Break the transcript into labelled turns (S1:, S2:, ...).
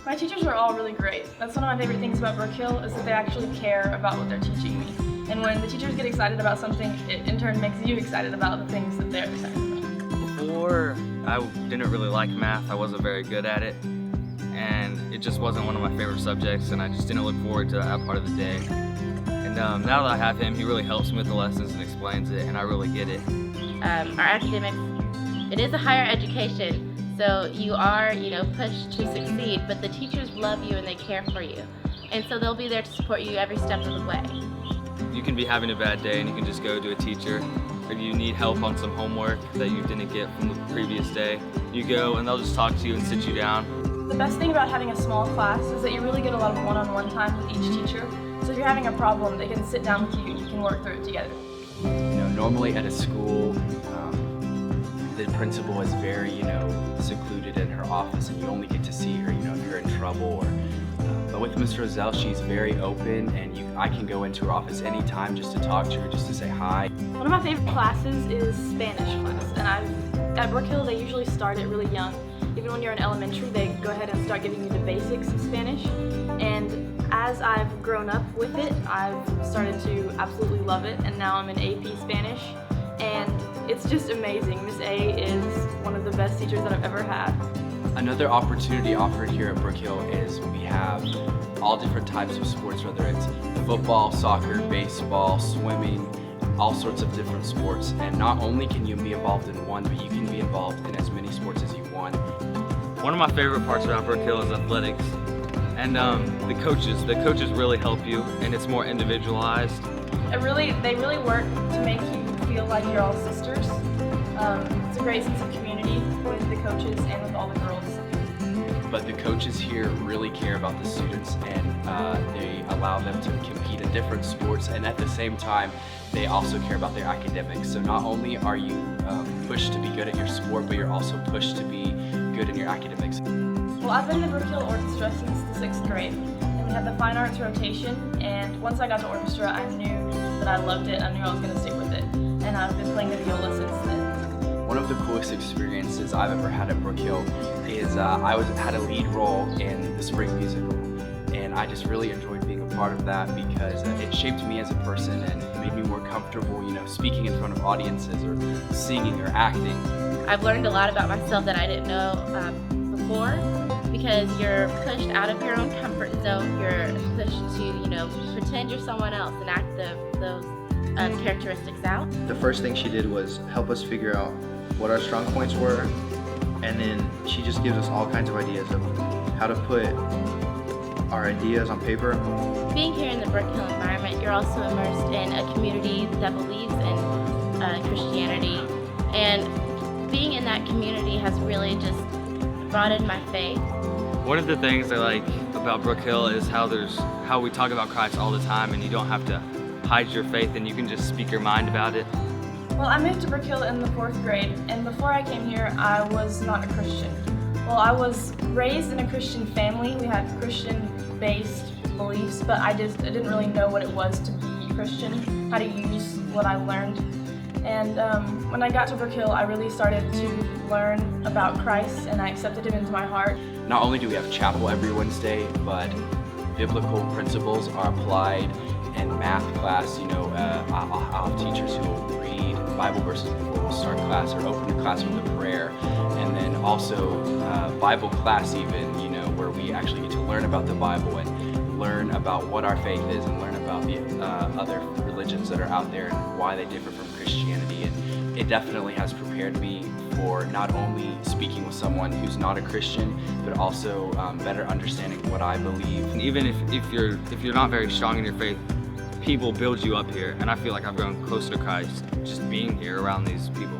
S1: My teachers are all really great. That's one of my favorite things about Brook Hill is that they actually care about what they're teaching me. And when the teachers get excited about something, it in turn makes you excited about the things that they're excited about.
S2: Before, I didn't really like math. I wasn't very good at it. And it just wasn't one of my favorite subjects, and I just didn't look forward to that part of the day. And now that I have him, he really helps me with the lessons and explains it, and I really get it.
S3: Our academics, it is a higher education. So you are, pushed to succeed, but the teachers love you and they care for you. And so they'll be there to support you every step of the way.
S2: You can be having a bad day and you can just go to a teacher. If you need help on some homework that you didn't get from the previous day, you go and they'll just talk to you and sit you down.
S1: The best thing about having a small class is that you really get a lot of one-on-one time with each teacher. So if you're having a problem, they can sit down with you and you can work through it together.
S4: Normally at a school, the principal is very, secluded in her office, and you only get to see her, if you're in trouble. But with Ms. Roselle, she's very open, and I can go into her office anytime just to talk to her, just to say hi.
S1: One of my favorite classes is Spanish class, and at Brook Hill they usually start it really young. Even when you're in elementary, they go ahead and start giving you the basics of Spanish. And as I've grown up with it, I've started to absolutely love it, and now I'm in AP Spanish. And it's just amazing. Miss A is one of the best teachers that I've ever had.
S4: Another opportunity offered here at Brook Hill is we have all different types of sports, whether it's football, soccer, baseball, swimming, all sorts of different sports. And not only can you be involved in one, but you can be involved in as many sports as you want.
S2: One of my favorite parts about Brook Hill is athletics. And the coaches really help you, and it's more individualized.
S1: They really work to make you feel like you're all sisters. It's a great sense of community with the coaches and with all the girls.
S4: But the coaches here really care about the students, and they allow them to compete in different sports, and at the same time they also care about their academics. So not only are you pushed to be good at your sport, but you're also pushed to be good in your academics.
S1: Well, I've been in the Brook Hill Orchestra since the 6th grade, and we had the fine arts rotation, and once I got to orchestra I knew that I loved it. I knew I was going to stick with it, and I've been playing the viola since then.
S4: One of the coolest experiences I've ever had at Brook Hill is I had a lead role in the spring musical, and I just really enjoyed being a part of that because it shaped me as a person and it made me more comfortable, speaking in front of audiences or singing or acting.
S3: I've learned a lot about myself that I didn't know before, because you're pushed out of your own comfort zone. You're pushed to, pretend you're someone else and act those characteristics out.
S5: The first thing she did was help us figure out what our strong points were, and then she just gives us all kinds of ideas of how to put our ideas on paper.
S3: Being here in the Brook Hill environment, you're also immersed in a community that believes in Christianity, and being in that community has really just broadened my faith.
S2: One of the things I like about Brook Hill is how we talk about Christ all the time, and you don't have to hide your faith and you can just speak your mind about it.
S1: Well, I moved to Brook Hill in the 4th grade, and before I came here I was not a Christian. Well, I was raised in a Christian family. We had Christian-based beliefs, but I didn't really know what it was to be Christian, how to use what I learned. And when I got to Brook Hill, I really started to learn about Christ, and I accepted him into my heart.
S4: Not only do we have chapel every Wednesday, but biblical principles are applied in math class. I'll have teachers who will read Bible verses before we'll start class or open the class with a prayer. And then also Bible class even, where we actually get to learn about the Bible and learn about what our faith is and learn about the other religions that are out there and why they differ from Christianity. And it definitely has prepared me for not only speaking with someone who's not a Christian, but also better understanding what I believe.
S2: And even if you're not very strong in your faith, people build you up here, and I feel like I've grown closer to Christ just being here around these people.